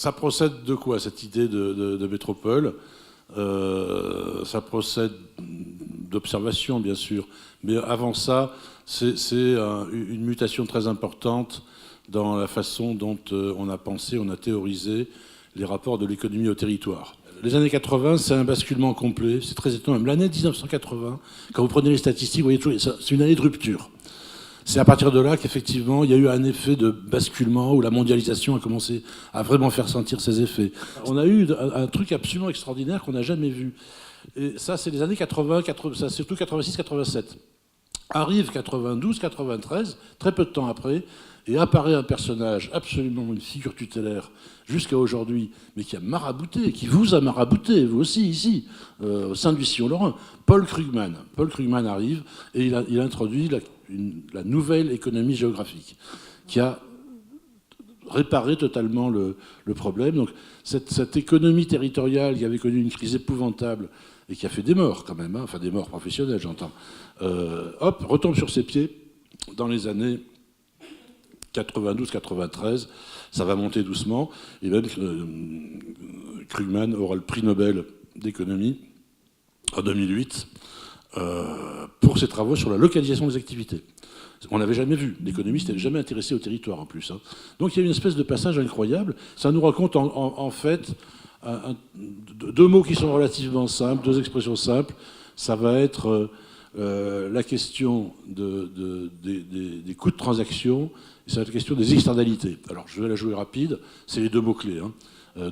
ça procède de quoi, cette idée de métropole? Ça procède d'observation, bien sûr, mais avant ça, c'est une mutation très importante dans la façon dont on a pensé, on a théorisé les rapports de l'économie au territoire. Les années 80, c'est un basculement complet, c'est très étonnant. Même l'année 1980, quand vous prenez les statistiques, vous voyez, c'est une année de rupture. C'est à partir de là qu'effectivement, il y a eu un effet de basculement où la mondialisation a commencé à vraiment faire sentir ses effets. On a eu un truc absolument extraordinaire qu'on n'a jamais vu. Et ça, c'est les années 80, ça, surtout 86-87. Arrive 92, 93, très peu de temps après, et apparaît un personnage, absolument une figure tutélaire, jusqu'à aujourd'hui, mais qui a marabouté, qui vous a marabouté, vous aussi, ici, au sein du Sillon-Lorrain. Paul Krugman. Paul Krugman arrive, et il introduit la nouvelle économie géographique, qui a réparé totalement le problème. Donc, cette économie territoriale qui avait connu une crise épouvantable, et qui a fait des morts quand même, hein, enfin des morts professionnelles, j'entends, hop, retombe sur ses pieds dans les années 92-93, ça va monter doucement, et même Krugman aura le prix Nobel d'économie en 2008 pour ses travaux sur la localisation des activités. On n'avait jamais vu, l'économiste n'était jamais intéressé au territoire en plus. Hein. Donc il y a une espèce de passage incroyable, ça nous raconte en fait deux mots qui sont relativement simples, deux expressions simples, ça va être la question des coûts de transaction, et ça va être la question des externalités. Alors je vais la jouer rapide, c'est les deux mots-clés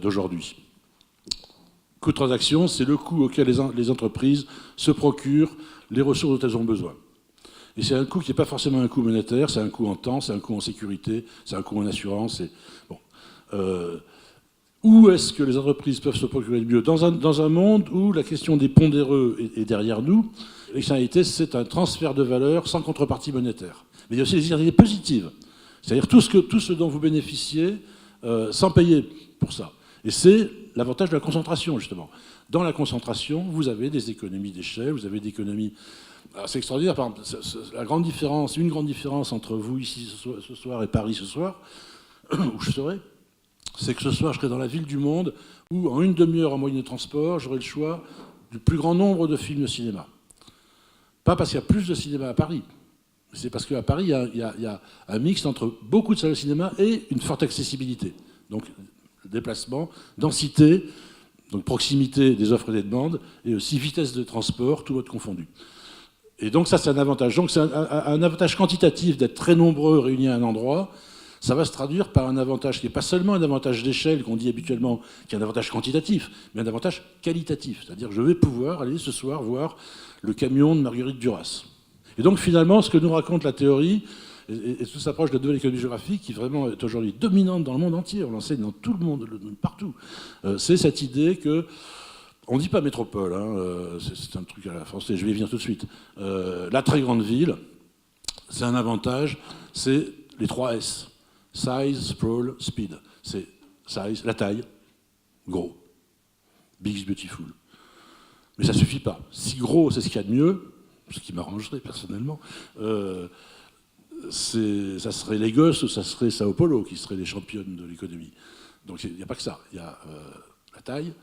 d'aujourd'hui. Coût de transaction, c'est le coût auquel les entreprises se procurent les ressources dont elles ont besoin. Et c'est un coût qui n'est pas forcément un coût monétaire, c'est un coût en temps, c'est un coût en sécurité, c'est un coût en assurance. Bon. Où est-ce que les entreprises peuvent se procurer le mieux dans un monde où la question des pondéreux est derrière nous, l'externalité, c'est un transfert de valeur sans contrepartie monétaire. Mais il y a aussi les externalités positives, c'est-à-dire tout ce dont vous bénéficiez sans payer pour ça. Et c'est l'avantage de la concentration, justement. Dans la concentration, vous avez des économies d'échelle, vous avez des économies... C'est extraordinaire, par exemple, une grande différence entre vous ici ce soir et Paris ce soir, où je serai, c'est que ce soir je serai dans la ville du monde où en une demi-heure en moyen de transport, j'aurai le choix du plus grand nombre de films de cinéma. Pas parce qu'il y a plus de cinéma à Paris, c'est parce qu'à Paris il y a un mix entre beaucoup de salles de cinéma et une forte accessibilité. Donc déplacement, densité, donc proximité des offres et des demandes, et aussi vitesse de transport, tout mode confondu. Et donc ça, c'est un avantage. Donc c'est un avantage quantitatif d'être très nombreux réunis à un endroit. Ça va se traduire par un avantage qui n'est pas seulement un avantage d'échelle qu'on dit habituellement, qui est un avantage quantitatif, mais un avantage qualitatif. C'est-à-dire que je vais pouvoir aller ce soir voir le camion de Marguerite Duras. Et donc finalement, ce que nous raconte la théorie, et tout s'approche de la nouvelle économie géographique, qui vraiment est aujourd'hui dominante dans le monde entier, on l'enseigne dans tout le monde, partout, c'est cette idée que... On ne dit pas métropole, hein, c'est un truc à la française, je vais y venir tout de suite. La très grande ville, c'est un avantage, c'est les 3 S. Size, sprawl, speed. C'est size, la taille, gros. Big is beautiful. Mais ça ne suffit pas. Si gros, c'est ce qu'il y a de mieux, ce qui m'arrangerait personnellement, ça serait Lagos ou ça serait Sao Paulo qui seraient les championnes de l'économie. Donc il n'y a pas que ça. Il y a la taille,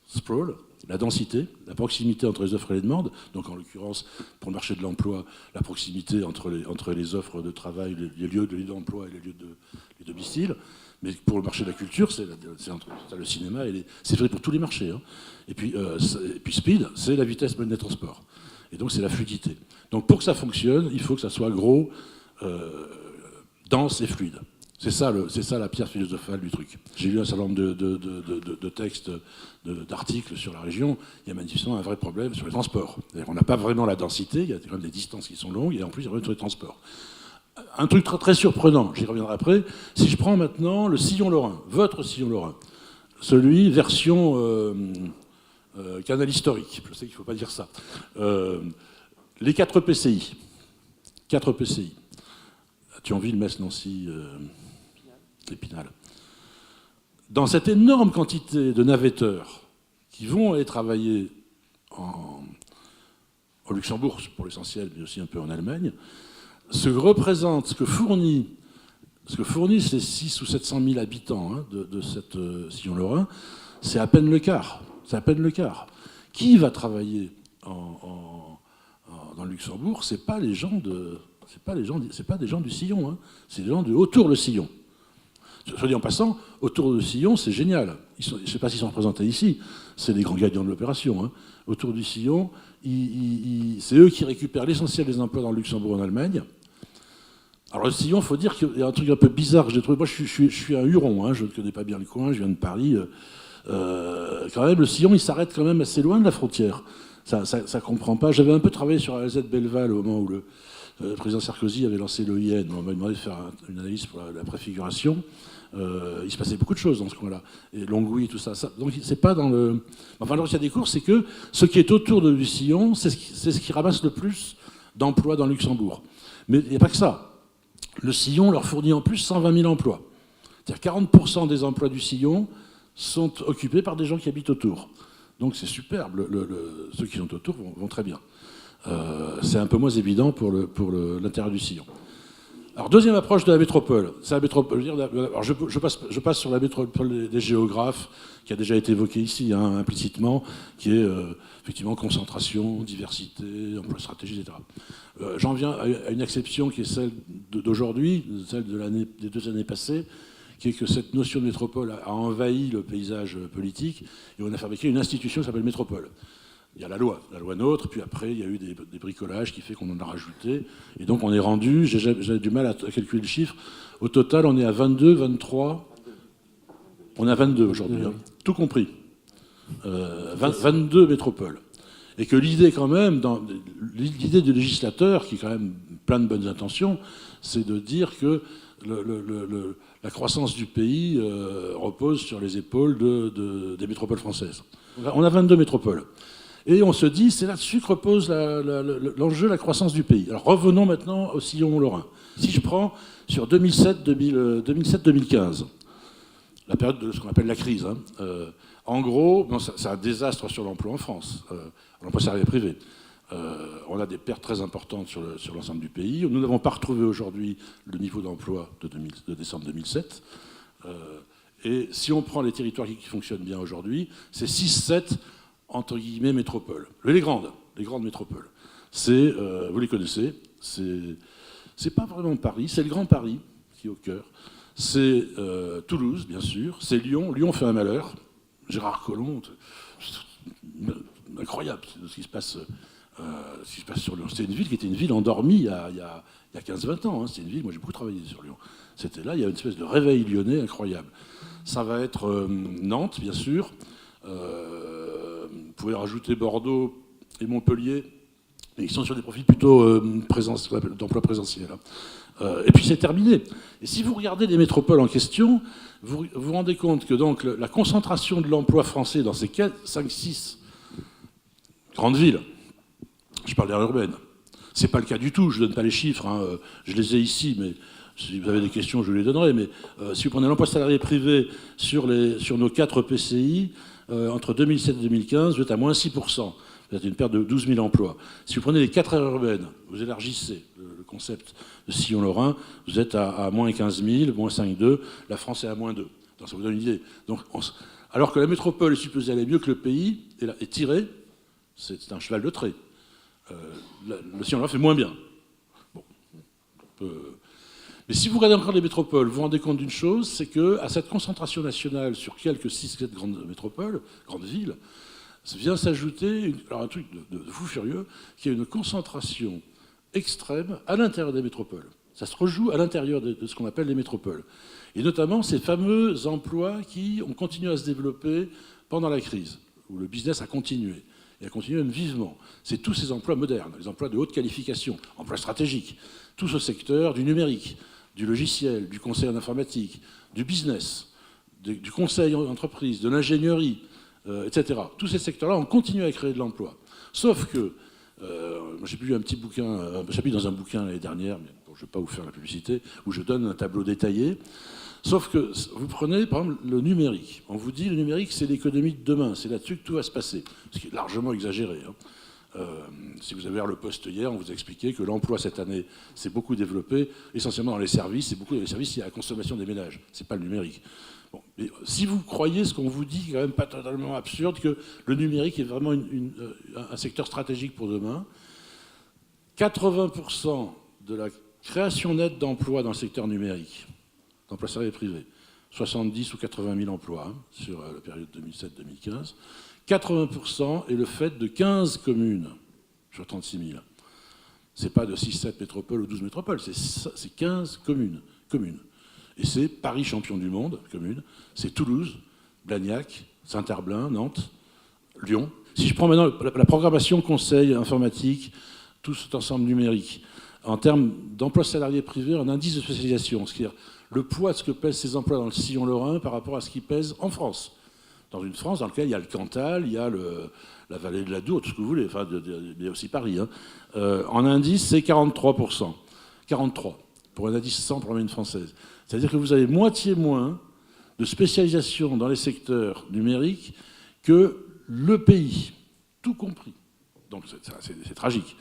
sprawl, la densité, la proximité entre les offres et les demandes, donc en l'occurrence, pour le marché de l'emploi, la proximité entre les offres de travail, les lieux d'emploi et les lieux de domicile, mais pour le marché de la culture, c'est le cinéma, c'est vrai pour tous les marchés. Hein. Et puis speed, c'est la vitesse moyenne des transports. Et donc c'est la fluidité. Donc pour que ça fonctionne, il faut que ça soit gros, dense et fluide. C'est ça la pierre philosophale du truc. J'ai lu un certain nombre de textes, d'articles sur la région. Il y a manifestement un vrai problème sur les transports. On n'a pas vraiment la densité, il y a quand même des distances qui sont longues, et en plus il y a un problème sur les transports. Un truc très, très surprenant, j'y reviendrai après, si je prends maintenant le sillon lorrain, votre sillon lorrain, celui version canal historique, je sais qu'il ne faut pas dire ça, les 4 PCI, Thionville, Metz, Nancy, Épinal. Dans cette énorme quantité de navetteurs qui vont aller travailler au Luxembourg, pour l'essentiel, mais aussi un peu en Allemagne, ce que fournit Ce que fournissent les 600 ou 700 000 habitants de cette Sillon-Lorrain, c'est à peine le quart. C'est à peine le quart. Qui va travailler dans le Luxembourg? C'est pas les gens c'est pas des gens du Sillon. Hein. C'est des gens autour de Sillon. Soit dit en passant, autour de Sillon, c'est génial. Je ne sais pas s'ils sont représentés ici. C'est les grands gagnants de l'opération. Hein. Autour du Sillon, c'est eux qui récupèrent l'essentiel des emplois dans le Luxembourg et en Allemagne. Alors le Sillon, il faut dire qu'il y a un truc un peu bizarre que j'ai trouvé. Moi, je suis un Huron, hein, je ne connais pas bien le coin, je viens de Paris. Quand même, le Sillon, il s'arrête quand même assez loin de la frontière. Ça ne comprend pas. J'avais un peu travaillé sur AZ Belleval au moment où le président Sarkozy avait lancé l'OIN. On m'a demandé de faire une analyse pour la préfiguration. Il se passait beaucoup de choses dans ce coin-là. Et Longwy, tout ça. Donc, c'est pas dans le. Enfin, alors, il y a des cours, c'est que ce qui est autour du Sillon, c'est ce qui ramasse le plus d'emplois dans le Luxembourg. Mais il n'y a pas que ça. Le Sillon leur fournit en plus 120 000 emplois. C'est-à-dire 40% des emplois du Sillon sont occupés par des gens qui habitent autour. Donc c'est superbe. Ceux qui sont autour vont très bien. C'est un peu moins évident pour l'intérieur du Sillon. Alors, deuxième approche de la métropole. C'est la métropole. Alors, je passe sur la métropole des géographes, qui a déjà été évoquée ici, hein, implicitement, qui est effectivement concentration, diversité, emploi stratégique, etc. J'en viens à une exception qui est celle d'aujourd'hui, celle des 2 années passées, qui est que cette notion de métropole a envahi le paysage politique, et on a fabriqué une institution qui s'appelle métropole. Il y a la loi NOTRe, puis après il y a eu des bricolages qui fait qu'on en a rajouté. Et donc on est rendu, j'ai du mal à calculer le chiffre, au total on est à 22, 23, on est à 22 aujourd'hui, hein, tout compris. 22 métropoles. Et que l'idée quand même, l'idée du législateur, qui est quand même plein de bonnes intentions, c'est de dire que la croissance du pays repose sur les épaules des métropoles françaises. On a 22 métropoles. Et on se dit, c'est là-dessus que repose l'enjeu, la croissance du pays. Alors revenons maintenant au Sillon lorrain. Si je prends sur 2007-2015, la période de ce qu'on appelle la crise, hein, en gros, c'est un désastre sur l'emploi en France, l'emploi salarié privé. On a des pertes très importantes sur l'ensemble du pays. Nous n'avons pas retrouvé aujourd'hui le niveau d'emploi de décembre 2007. Et si on prend les territoires qui fonctionnent bien aujourd'hui, c'est 6-7 entre guillemets métropoles. Les grandes métropoles. Vous les connaissez, c'est pas vraiment Paris, c'est le Grand Paris qui est au cœur. C'est Toulouse, bien sûr. C'est Lyon. Lyon fait un malheur. Gérard Collomb, incroyable ce qui se passe sur Lyon. C'était une ville qui était une ville endormie il y a 15-20 ans. Hein. C'est une ville, moi j'ai beaucoup travaillé sur Lyon. C'était là, il y a une espèce de réveil lyonnais incroyable. Ça va être Nantes, bien sûr. Vous pouvez rajouter Bordeaux et Montpellier, mais ils sont sur des profils plutôt d'emploi présentiel. Et puis c'est terminé. Et si vous regardez les métropoles en question, vous vous rendez compte que donc la concentration de l'emploi français dans ces 5-6 grandes villes, je parle d'aire urbaine, c'est pas le cas du tout, je ne donne pas les chiffres, hein, je les ai ici, mais si vous avez des questions, je vous les donnerai. Mais si vous prenez l'emploi salarié privé sur nos 4 PCI, entre 2007 et 2015, vous êtes à moins 6%. Vous êtes une perte de 12 000 emplois. Si vous prenez les 4 aires urbaines, vous élargissez le concept de Sillon-Lorrain, vous êtes à moins 15 000, moins 5,2. La France est à moins 2. Donc ça vous donne une idée. Donc, alors que la métropole est supposée aller mieux que le pays, et tiré, c'est un cheval de trait. Le Sillon-Lorrain fait moins bien. Bon. Mais si vous regardez encore les métropoles, vous vous rendez compte d'une chose, c'est qu'à cette concentration nationale sur quelques 6-7 grandes métropoles, grandes villes, vient s'ajouter un truc de fou furieux, qui est une concentration extrême à l'intérieur des métropoles. Ça se rejoue à l'intérieur de ce qu'on appelle les métropoles. Et notamment ces fameux emplois qui ont continué à se développer pendant la crise, où le business a continué. Et a continué même vivement. C'est tous ces emplois modernes, les emplois de haute qualification, emplois stratégiques, tout ce secteur du numérique, du logiciel, du conseil en informatique, du business, du conseil en entreprise, de l'ingénierie, etc. Tous ces secteurs-là ont continué à créer de l'emploi. Sauf que, j'ai lu un petit bouquin, un chapitre dans un bouquin l'année dernière, mais bon, je ne vais pas vous faire la publicité, où je donne un tableau détaillé. Sauf que vous prenez, par exemple, le numérique. On vous dit le numérique, c'est l'économie de demain, c'est là-dessus que tout va se passer. Ce qui est largement exagéré. Hein. Si vous avez ouvert le Poste hier, on vous a expliqué que l'emploi cette année s'est beaucoup développé, essentiellement dans les services, et beaucoup dans les services, il y a la consommation des ménages, c'est pas le numérique. Bon, mais si vous croyez ce qu'on vous dit, c'est quand même pas totalement absurde, que le numérique est vraiment un secteur stratégique pour demain. 80% de la création nette d'emplois dans le secteur numérique, d'emplois salariés privés, 70 ou 80 000 emplois sur la période 2007-2015, 80% est le fait de 15 communes sur 36 000. Ce n'est pas de 6-7 métropoles ou 12 métropoles, c'est 15 communes. Et c'est Paris champion du monde, commune, c'est Toulouse, Blagnac, Saint-Herblain, Nantes, Lyon. Si je prends maintenant la programmation, conseil, informatique, tout cet ensemble numérique, en termes d'emplois salariés privés, un indice de spécialisation, c'est-à-dire le poids de ce que pèsent ces emplois dans le sillon lorrain par rapport à ce qu'ils pèsent en France. Dans une France dans laquelle il y a le Cantal, il y a la vallée de l'Adour, tout ce que vous voulez, enfin, il y a aussi Paris. En indice, c'est 43%. 43, pour un indice 100 pour la moyenne française. C'est-à-dire que vous avez moitié moins de spécialisation dans les secteurs numériques que le pays, tout compris. Donc c'est tragique.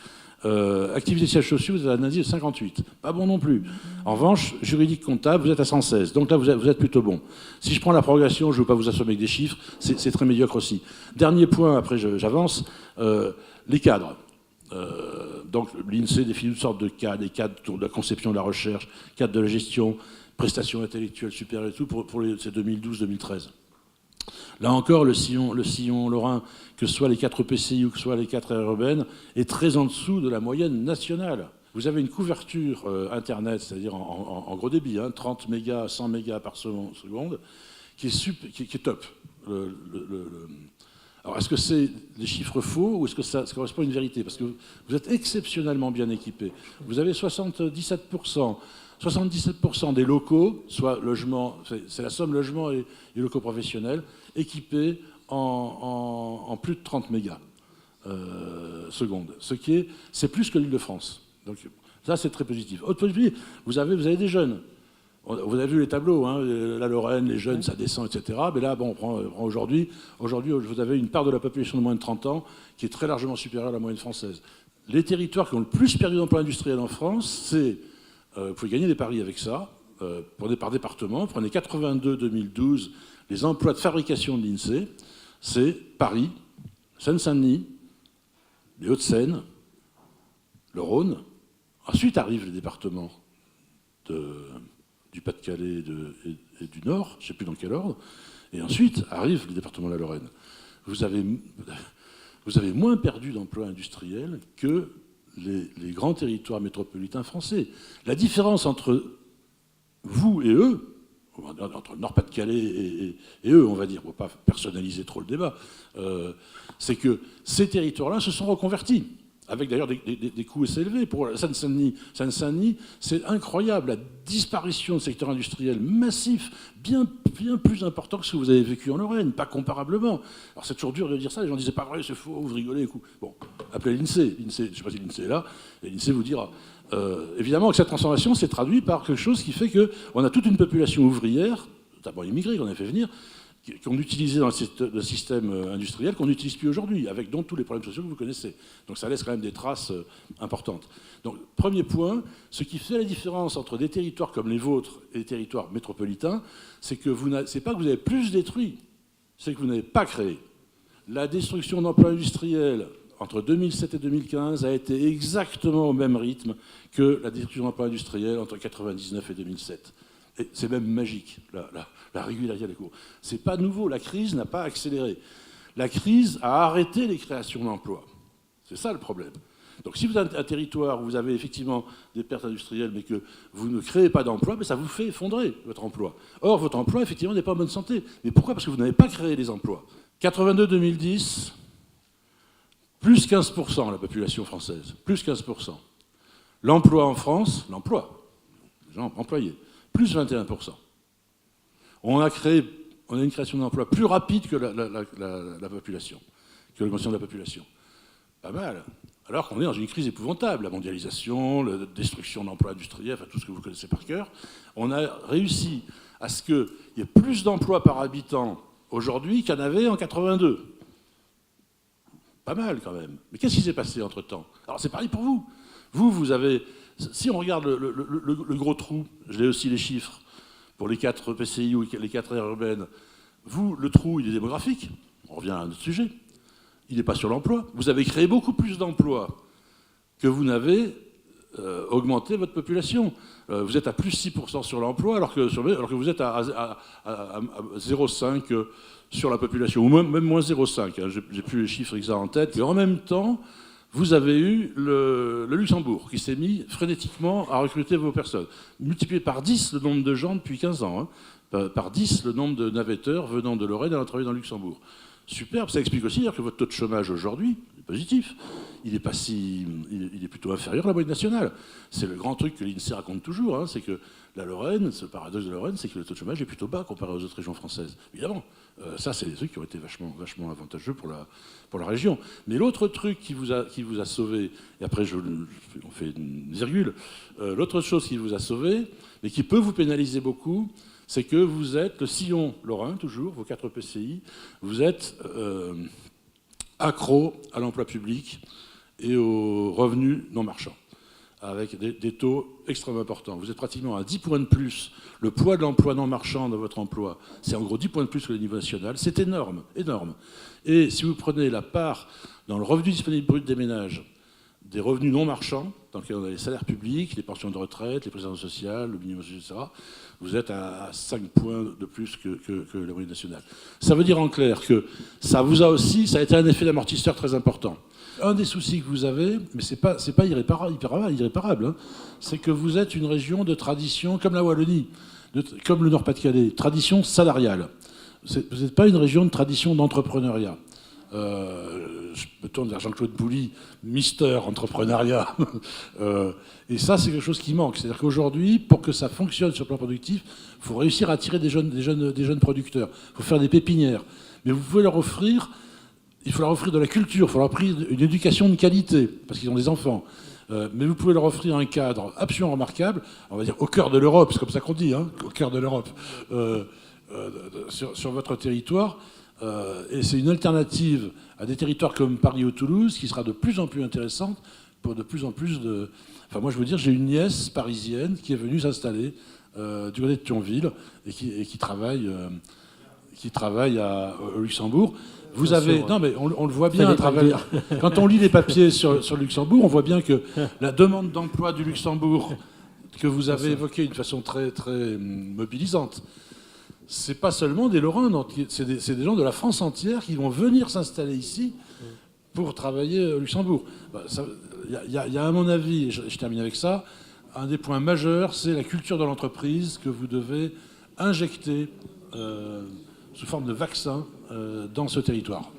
Activité de sièges sociaux, vous avez un indice de 58. Pas bon non plus. En revanche, juridique comptable, vous êtes à 116. Donc là, vous êtes plutôt bon. Si je prends la progression, je ne veux pas vous assommer avec des chiffres, c'est très médiocre aussi. Dernier point, après j'avance, les cadres. Donc l'INSEE définit toutes sortes de cadres, des cadres de la conception de la recherche, cadres de la gestion, prestations intellectuelles supérieures et tout, pour c'est 2012-2013. Là encore, le sillon lorrain, que ce soit les 4 PCI ou que ce soit les 4 aires urbaines, est très en dessous de la moyenne nationale. Vous avez une couverture Internet, c'est-à-dire en gros débit, 30 mégas, 100 mégas par seconde, qui est top. Alors, est-ce que c'est des chiffres faux ou est-ce que ça correspond à une vérité? Parce que vous êtes exceptionnellement bien équipés. Vous avez 77% des locaux, soit logement, c'est la somme logement et locaux professionnels, équipés en plus de 30 mégas secondes. C'est plus que l'Île-de-France. Donc ça, c'est très positif. Autre positif, vous avez des jeunes. Vous avez vu les tableaux, la Lorraine, les jeunes, ça descend, etc. Mais là, bon, on prend aujourd'hui, vous avez une part de la population de moins de 30 ans qui est très largement supérieure à la moyenne française. Les territoires qui ont le plus perdu d'emplois industriels en France, c'est... vous pouvez gagner des paris avec ça, par département. Prenez 82-2012, les emplois de fabrication de l'INSEE, c'est Paris, Seine-Saint-Denis, les Hauts-de-Seine, le Rhône. Ensuite arrivent les départements du Pas-de-Calais et du Nord, je ne sais plus dans quel ordre, et ensuite arrivent les départements de la Lorraine. Vous avez moins perdu d'emplois industriels que les grands territoires métropolitains français. La différence entre vous et eux, entre le Nord-Pas-de-Calais et eux, on va dire, on ne va pas personnaliser trop le débat, c'est que ces territoires-là se sont reconvertis, avec d'ailleurs des coûts assez élevés. Pour Seine-Saint-Denis, c'est incroyable, la disparition de secteur industriel massif, bien plus important que ce que vous avez vécu en Lorraine, pas comparablement. Alors c'est toujours dur de dire ça, les gens disent c'est pas vrai, c'est faux, vous rigolez. Bon, appelez l'INSEE, je ne sais pas si l'INSEE est là, et l'INSEE vous dira. Évidemment que cette transformation s'est traduite par quelque chose qui fait qu'on a toute une population ouvrière, d'abord immigrée qu'on a fait venir, qu'on utilisait dans le système industriel, qu'on n'utilise plus aujourd'hui, avec donc tous les problèmes sociaux que vous connaissez. Donc ça laisse quand même des traces importantes. Donc premier point, ce qui fait la différence entre des territoires comme les vôtres et les territoires métropolitains, c'est que c'est pas que vous avez plus détruit, c'est que vous n'avez pas créé. La destruction d'emplois industriels entre 2007 et 2015 a été exactement au même rythme que la destruction d'emplois industriels entre 1999 et 2007. Et c'est même magique, la régularité des cours. C'est pas nouveau, la crise n'a pas accéléré. La crise a arrêté les créations d'emplois. C'est ça le problème. Donc si vous avez un territoire où vous avez effectivement des pertes industrielles, mais que vous ne créez pas d'emplois, ça vous fait effondrer votre emploi. Or, votre emploi, effectivement, n'est pas en bonne santé. Mais pourquoi? Parce que vous n'avez pas créé les emplois. 82-2010, plus 15% la population française, plus 15%. L'emploi en France, les gens employés, plus 21%. On a une création d'emplois plus rapide que la population, que l'augmentation de la population. Pas mal. Alors qu'on est dans une crise épouvantable, la mondialisation, la destruction d'emplois industriels, enfin tout ce que vous connaissez par cœur. On a réussi à ce qu'il y ait plus d'emplois par habitant aujourd'hui qu'il y en avait en 82. pas mal quand même. Mais qu'est-ce qui s'est passé entre-temps? Alors c'est pareil pour vous. Vous avez... Si on regarde le gros trou, j'ai aussi les chiffres, pour les 4 PCI ou les 4 aires urbaines, vous, le trou, il est démographique. On revient à un autre sujet. Il n'est pas sur l'emploi. Vous avez créé beaucoup plus d'emplois que vous n'avez augmenté votre population. Vous êtes à plus 6% sur l'emploi, alors que vous êtes à 0,5% sur la population, ou même moins 0,5%. Hein, j'ai plus les chiffres exacts en tête. Et en même temps, vous avez eu le Luxembourg, qui s'est mis frénétiquement à recruter vos personnes. Multiplié par 10 le nombre de gens depuis 15 ans. Hein, par 10 le nombre de navetteurs venant de Lorraine à travailler dans le Luxembourg. Superbe, ça explique aussi que votre taux de chômage aujourd'hui est positif. Il est plutôt inférieur à la moyenne nationale. C'est le grand truc que l'INSEE raconte toujours, hein, c'est que la Lorraine, ce paradoxe de Lorraine, c'est que le taux de chômage est plutôt bas comparé aux autres régions françaises. Évidemment, ça c'est des trucs qui ont été vachement avantageux pour la région. Mais l'autre truc qui vous a sauvé, et après on fait une virgule, l'autre chose qui vous a sauvé, mais qui peut vous pénaliser beaucoup, c'est que vous êtes, le sillon lorrain toujours, vos 4 PCI, vous êtes accro à l'emploi public et aux revenus non marchands, avec des taux extrêmement importants. Vous êtes pratiquement à 10 points de plus. Le poids de l'emploi non marchand dans votre emploi, c'est en gros 10 points de plus que le niveau national. C'est énorme, énorme. Et si vous prenez la part dans le revenu disponible brut des ménages, des revenus non marchands, dans lesquels on a les salaires publics, les pensions de retraite, les prestations sociales, le minimum social, etc., vous êtes à 5 points de plus que la moyenne nationale. Ça veut dire en clair que ça a été un effet d'amortisseur très important. Un des soucis que vous avez, mais c'est pas irréparable, hein, c'est que vous êtes une région de tradition, comme la Wallonie, comme le Nord-Pas-de-Calais, tradition salariale. Vous n'êtes pas une région de tradition d'entrepreneuriat. Je me tourne vers Jean-Claude Bouly, Mister Entrepreneuriat. Et ça, c'est quelque chose qui manque. C'est-à-dire qu'aujourd'hui, pour que ça fonctionne sur le plan productif, il faut réussir à attirer des jeunes producteurs. Il faut faire des pépinières. Mais vous pouvez leur offrir, il faut leur offrir de la culture, il faut leur offrir une éducation de qualité, parce qu'ils ont des enfants. Mais vous pouvez leur offrir un cadre absolument remarquable, on va dire au cœur de l'Europe, c'est comme ça qu'on dit, hein, au cœur de l'Europe, sur votre territoire. Et c'est une alternative à des territoires comme Paris ou Toulouse qui sera de plus en plus intéressante pour de plus en plus de... Enfin, moi, je veux dire, j'ai une nièce parisienne qui est venue s'installer du côté de Thionville et qui travaille au Luxembourg. Vous avez... Non, mais on le voit bien à travers... Quand on lit les papiers sur le Luxembourg, on voit bien que la demande d'emploi du Luxembourg, que vous avez évoquée d'une façon très, très mobilisante, c'est pas seulement des Lorrains, c'est des gens de la France entière qui vont venir s'installer ici pour travailler au Luxembourg. Il y a à mon avis, et je termine avec ça, un des points majeurs, c'est la culture de l'entreprise que vous devez injecter sous forme de vaccin dans ce territoire.